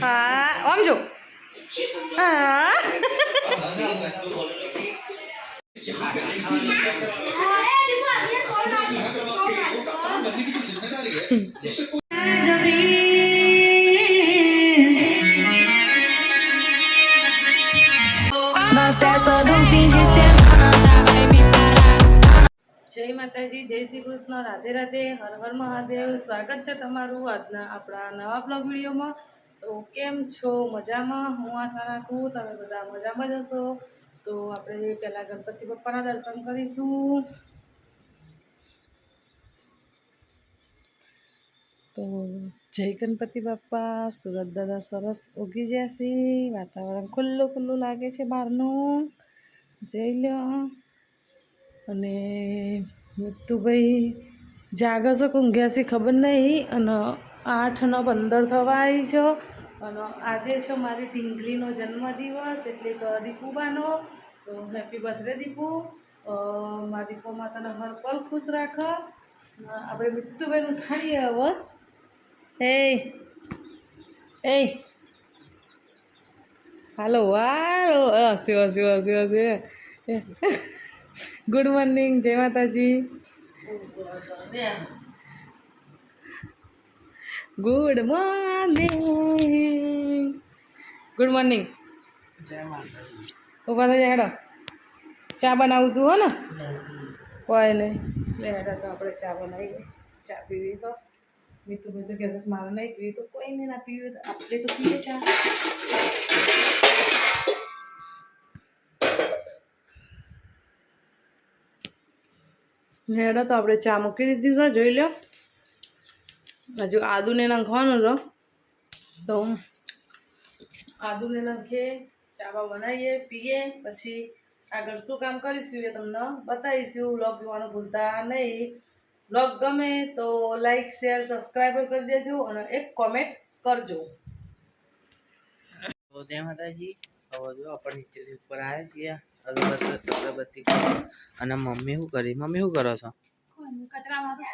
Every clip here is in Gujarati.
હા આમ જો હા જય માતાજી, જય શ્રી કૃષ્ણ, રાધે રાધે, હર હર મહાદેવ. સ્વાગત છે તમારું આજના આપણા નવા બ્લોગ વિડીયોમાં. તો કેમ છો? મજામાં? હું આશા રાખું તમે બધા મજામાં જ હશો. તો આપણે પહેલાં ગણપતિ બપ્પાના દર્શન કરીશું. તો જય ગણપતિ બાપ્પા. સુરત દાદા સરસ ઉગી જશે. વાતાવરણ ખુલ્લું ખુલ્લું લાગે છે બહારનું. જઈ લો. અને મિત્તુભાઈ જાગે છે કે ઊંઘ્યા છે ખબર નહીં. અને 8:15 થવા આવી છે. અને આજે છે મારી ટીંગલીનો જન્મદિવસ, એટલે કે દીપુબાનો. તો હેપી બર્થડે દીપુ. મારા દીપુમાં તને હર પલ ખુશ રાખો. આપણે મિત્તુભાઈને ઉઠાડીએ હવે. એ હાલો હાલો. હસ્યો હસ્યો હસ્યો હસ્યો. ગુડ મોર્નિંગ, જય માતાજી. Good morning, good morning. જય માતાજી. ઉભા થઈ જાય હેડો. ચા બનાવું છું હો ને? કોઈ નહીં. લે હેડો તો આપણે ચા બનાવીએ. ચા પીવી છો? મીઠું બધું કહેશે મારે નહીં પીવી, તો કોઈ નહીં, ના પીવી તો આપણે તો પીએ ચા. હેડો તો આપણે ચા મૂકી દીધી છે, જોઈ લો. હજુ આદુને નાખવાનું છે, તો આદુને નાખીએ, ચાબા બનાવીએ, પીએ, પછી આગળ શું કામ કરીશું એ તમને બતાવીશું. વ્લોગ જોવાનું ભૂલતા નહીં. વ્લોગ ગમે તો લાઈક, શેર, સબસ્ક્રાઈબર કરી દેજો અને એક કોમેન્ટ કરજો. તો જય માતાજી. હવે જો આપણે નીચેથી ઉપર આવ્યા છીએ. અગરબત્તી અને મમ્મી શું કરી? મમ્મી શું કરો છો? કચરા મારું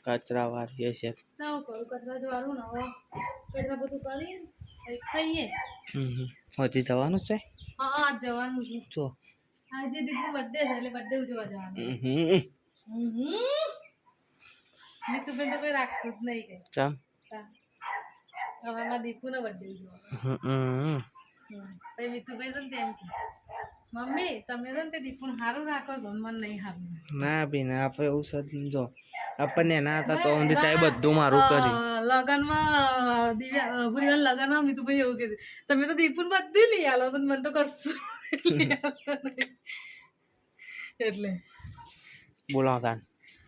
કચરા વાળીએ છે. કચરા જ વાળું ને હવે કચરા બધું કરીએ ખાઈએ. હજી જવાનું છે? હા જવાનું છે. જો આજે દીકરી બર્થડે છે એટલે બર્થડે ઉજવવા જવાનું. નીતુબેન તો કોઈ રાખતું જ નહીં કે ચમ હવે અમારા દીપુનો બર્થડે ઉજવવાનો. પછી નીતુભાઈ છે ને તેમ કે મમ્મી તમે છે ને તે દીપુને સારું રાખો છો, મને નહીં સારું. ના બી ના, આપણે એવું સમજો. આપણને ના હતા તો ઊંધી તાય બધું મારું કરી. લગનમાં દિવ્યા લગનમાં મીતુભાઈ એવું કીધું, તમે તો દીપુને બધું લઈ આલો તો મને તો કશું એટલે બોલાવતા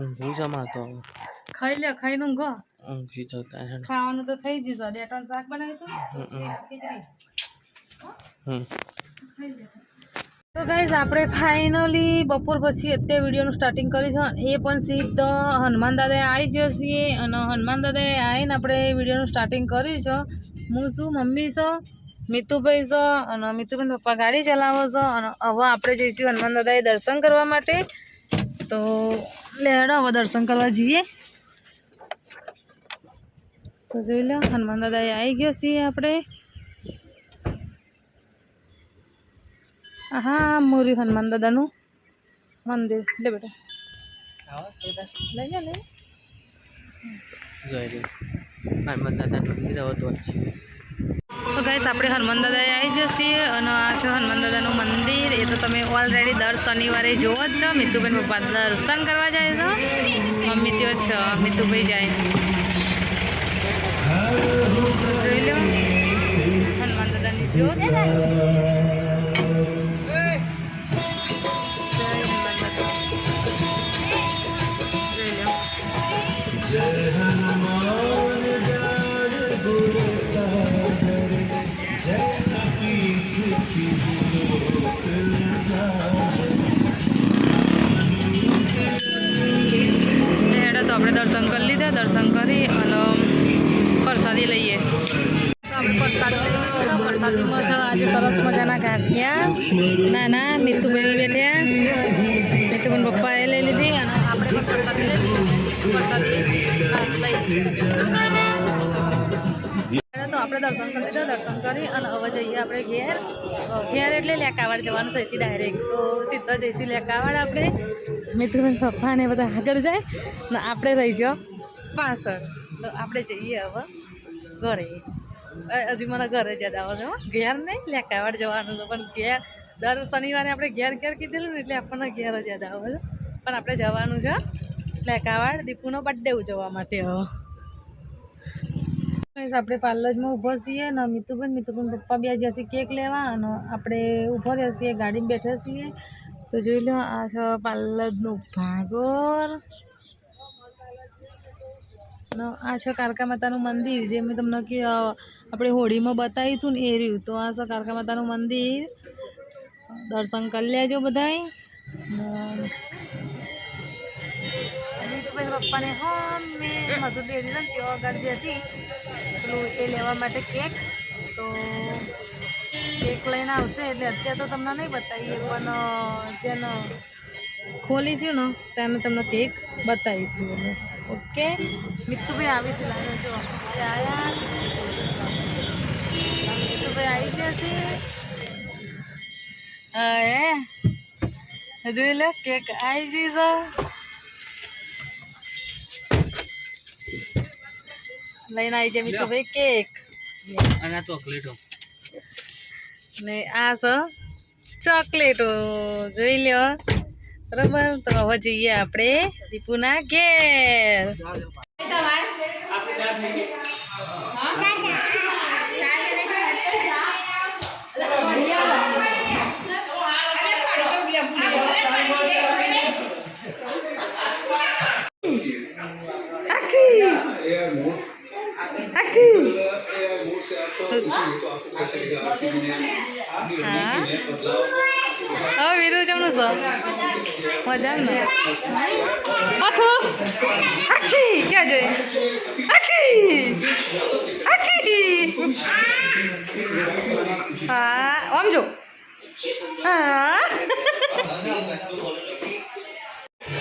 ઊંઘું જમા તો ખાઈ લે, ખાઈને ઊંઘો. ઊંઘી જતા. ખાવાનું તો થઈ જશે. ડેટાનું શાક બનાવ્યું તો ગાઈઝ આપણે ફાઇનલી બપોર પછી અત્યારે વિડીયોનું સ્ટાર્ટિંગ કરીશું. એ પણ સીધો હનુમાન દાદાએ આવી જશે અને હનુમાન દાદાએ આવીને આપણે વિડીયોનું સ્ટાર્ટિંગ કરી છે. હું શું, મમ્મી છો, મિતુભાઈ છો અને મિતુભાઈ પપ્પા ગાડી ચલાવો છો. અને હવે આપણે જઈશું હનુમાન દાદાએ દર્શન કરવા માટે. તો લેડો હવે દર્શન કરવા જઈએ. તો જોઈ લો હનુમાન દાદાએ આવી ગયા છીએ આપણે. હા મોરી હનુમાન દાદાનું મંદિર. લે બેટા લઈ જા લઈ. જોઈ લો હનુમાન દાદાનું મંદિર હવે તો છે. તો ગાઈસ આપણે હનુમાન દાદાએ આવી જશે અને આ છે હનુમાન દાદાનું મંદિર. એ તો તમે ઓલરેડી દર શનિવારે જોવો જ છો. મિતુભાઈ પપ્પા દર્શન કરવા જાય છે, મમ્મી ત્યો જ છે, મિતુભાઈ જાય. જોઈ લો હનુમાન દાદાની જોત. તો આપણે દર્શન કરી લીધા. દર્શન કરી અને પ્રસાદી લઈએ. તો આપણે પ્રસાદી લઈ લીધા. પ્રસાદીમાં છે આજે સરસ મજાના ગાંઠિયા. નાના મિતુભાઈ બેઠ્યા, મિતુભાઈ પપ્પાએ લઈ લીધી અને આપણે પણ પ્રસાદી લઈ લીધી. પ્રસાદી લઈ તો આપણે દર્શન કરી લીધા. દર્શન કરી અને હવે જઈએ આપણે ઘેર એટલે લેકાવાડ જવાનું થઈથી ડાયરેક્ટ. તો સીધા જઈશું લેકાવાડ આપણે. મિત્રબેન પપ્પા ને બધા આગળ જાય ને આપણે રહી જાઓ પાછળ. તો આપણે જઈએ હવે ઘરે. હજી મને ઘરે જ યાદ આવે છે. ઘેર નહીં લેકાવાડ જવાનું છે, પણ ઘેર દર શનિવારે આપણે ઘેર કીધેલું ને એટલે આપણને ઘેર જ યાદ આવે છે. પણ આપણે જવાનું છે લેકાવાડ દીપુનો બર્થડે ઉજવવા માટે. હવે આપણે પાર્લરમાં ઊભો છીએ ને મિતુબેન પપ્પા બે જશે કેક લેવા અને આપણે ઊભો રહ્યા છીએ, ગાડીમાં બેઠા છીએ. તો જોઈ લો આ છે પાર્લરનું ભાગોર. આ છે કારકા માતાનું મંદિર, જે મેં તમને કે આપણે હોળીમાં બતાવ્યું હતું ને એ રહ્યું. તો આ છે કારકા માતાનું મંદિર. દર્શન કરી લેજો બધાય. પપ્પાને મેં મધુર દે દીધા ને તેઓ આગળ જશે પેલું એ લેવા માટે કેક. તો કેક લઈને આવશે એટલે અત્યારે તો તમને નહીં બતાવીએ, પણ જેને ખોલીશું ને તેને તમને કેક બતાવીશું. એટલે ઓકે મિત્તુભાઈ આવીશું લાગે. જો આવ્યા મિત્તુભાઈ આવી ગયા છે. જોઈ લે કેક આવી જઈશ. લઈને આવી જાય મિત્તુભાઈ કેક અને ચોકલેટો ને આ છે ચોકલેટો. જોઈ લ્યો બરાબર. તો હવે જઈએ આપણે દીપુના ઘેર. હવે વિરુ જમણું છો મજા ને આછી ક્યાં જઈ આછી હા આમ જો હા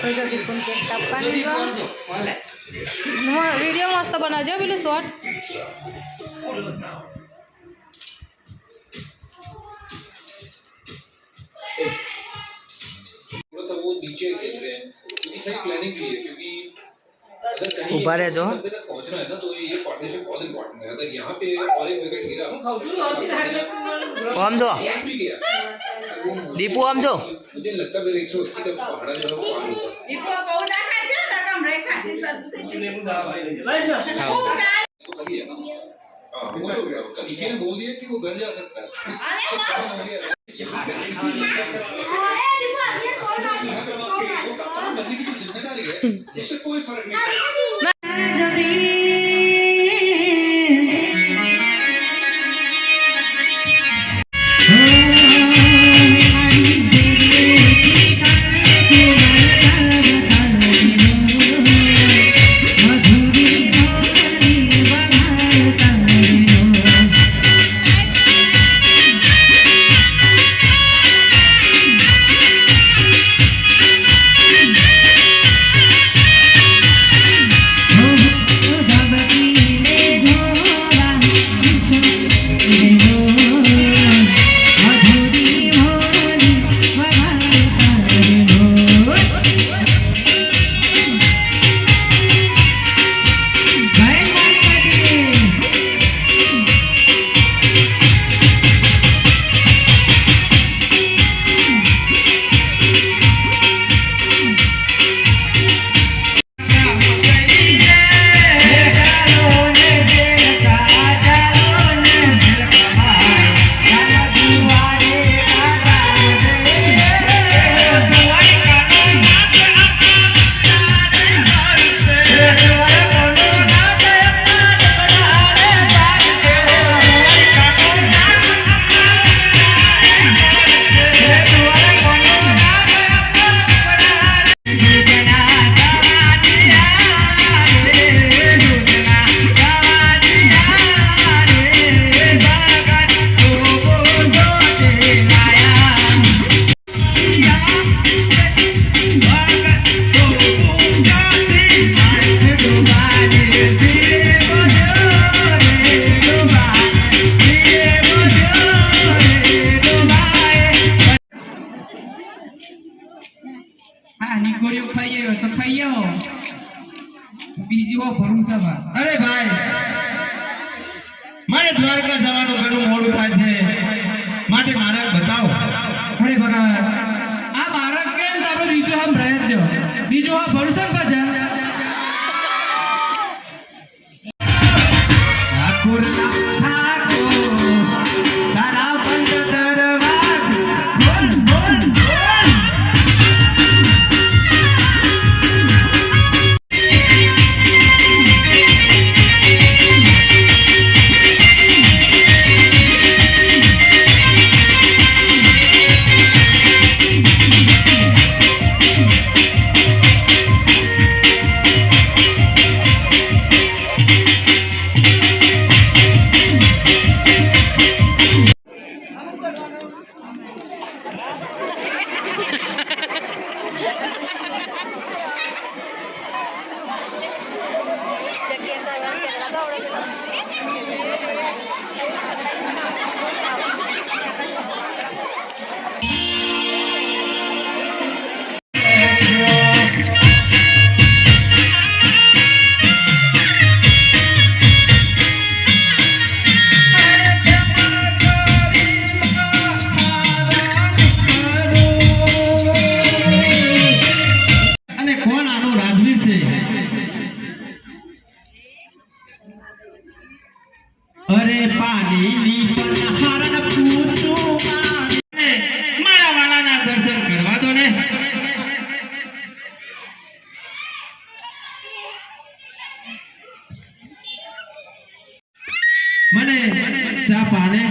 કેક કાપવાની વિડીયો મસ્ત બનાવજો પેલું શોર્ટ. थोड़ा सा वो नीचे खेल रहे हैं क्योंकि सही प्लानिंग भी है क्योंकि अगर कहीं ऊपर है जो तक पहुंचना है ना तो ये पार्टनरशिप बहुत इंपॉर्टेंट है. अगर यहाँ पे और एक विकेट गिरा આમ જો भी गया દીપુ આમ જો मुझे लगता है 180 का पहाड़ा जो है वो पार होगा. इसको कर लिया ना. हाँ वो तो किसी ने बोल दिया कि वो घर जा सकता है. जिम्मेदारी है उससे कोई फर्क नहीं पड़ता. બીજી વાર ફરું છે વાત. અરે ભાઈ મારે દ્વારકા જવાનું ઘણું મોડું થાય છે માટે મારે બતાવો. અરે ભગત આ બાળક કે ને આપણે બીજો આમ રહે જ દો બીજો આ ભરોસા પર છે ઠાકોર તારા બંધ દરવાજ બોલ બોલ બોલ. અને કોણ આનો રાજવી છે? અરે પાણીની પણ હારણ પૂછું મારા વાલાના દર્શન કરવા દો ને. મને ચા પાને.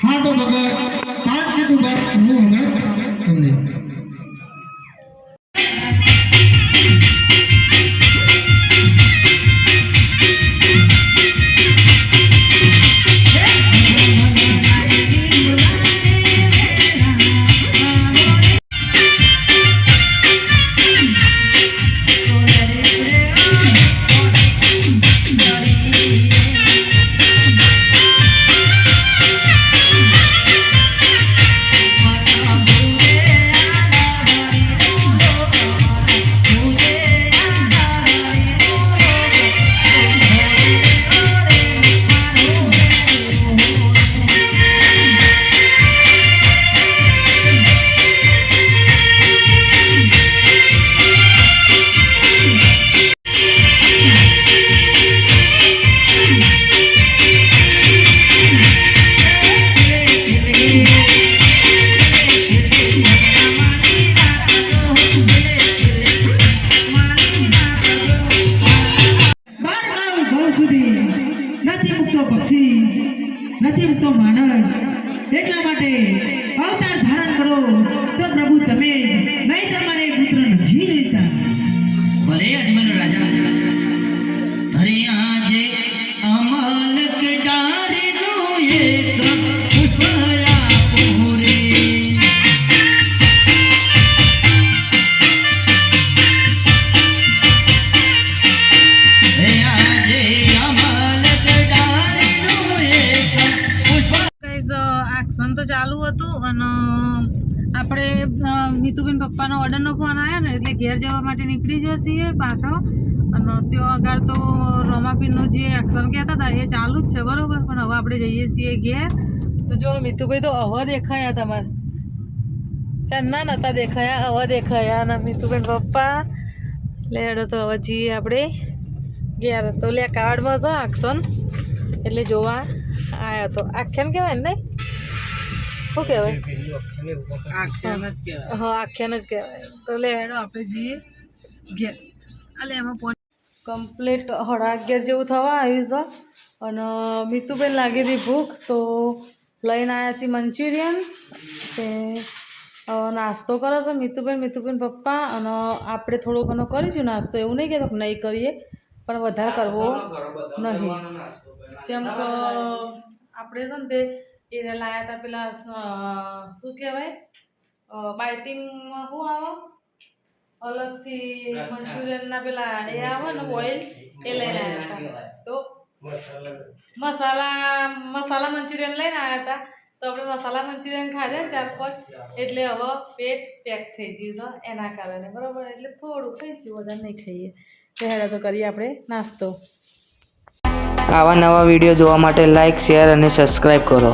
હા તો ભગત 5 મિનિટ બાદ હું હમણાં તમને નથી તો માણસ એટલા માટે અવતાર ધારણ કરો તો પ્રભુ તમે નહીં તમારે પુત્ર નથી લેતા. ભલે અજમલ રાજા અરે આજે અમલક ડારીનું એક પુષ્પયા પૂરે તો ચાલુ હતું અને આપણે મીતુબેન પપ્પાનો ઓર્ડરનો ફોન આવ્યો ને એટલે ઘેર જવા માટે નીકળી જઈએ છીએ પાછો. અને ત્યાં આગળ તો રોમાપીરનું જે એક્શન કહેતા હતા એ ચાલુ જ છે બરાબર, પણ હવે આપણે જઈએ છીએ ઘેર. તો જો મીતુભાઈ તો હવે દેખાયા તમારે, ચાંદના નહોતા દેખાયા, હવે દેખાયા. અને મીતુબેન પપ્પા લેડો તો હવે જઈએ આપણે ઘેર. તો લે કાર્ડમાં છે એક્શન એટલે જોવા આવ્યા તો આખ્યાન કહેવાય ને, શું કહેવાય? હા આખ્યાન જ કહેવાય. તો લે હેડો આપણે જઈએ ઘેર. એટલે એમાં કમ્પ્લીટ 11:30 જેવું થવા આવ્યું છે. અને મીતુબેન લાગી હતી ભૂખ તો લઈને આવ્યા છીએ મંચુરિયન. તે નાસ્તો કરે છે મીતુબેન પપ્પા. અને આપણે થોડો ઘણો કરીશું નાસ્તો, એવું નહીં કે નહીં કરીએ પણ વધારે કરવો નહીં. જેમ કે આપણે છે ને તે એને લાવ્યા હતા પેલા શું કહેવાય બાઇટિંગમાં શું આવે અલગથી મંચુરિયનના પેલા એ આવે ને બોઇલ, એ લઈને આવ્યા હતા. તો મસાલા મંચુરિયન લઈને આવ્યા હતા. તો આપણે મસાલા મંચુરિયન ખાધે ને 4-5 એટલે હવે પેટ પેક થઈ ગયું તો એના કારણે બરાબર એટલે થોડું ખાઈશું વધારે નહીં ખાઈએ તો હેડા તો કરીએ આપણે નાસ્તો આવા નવા વિડીયો જોવા માટે લાઈક શેર અને સબસ્ક્રાઈબ કરો.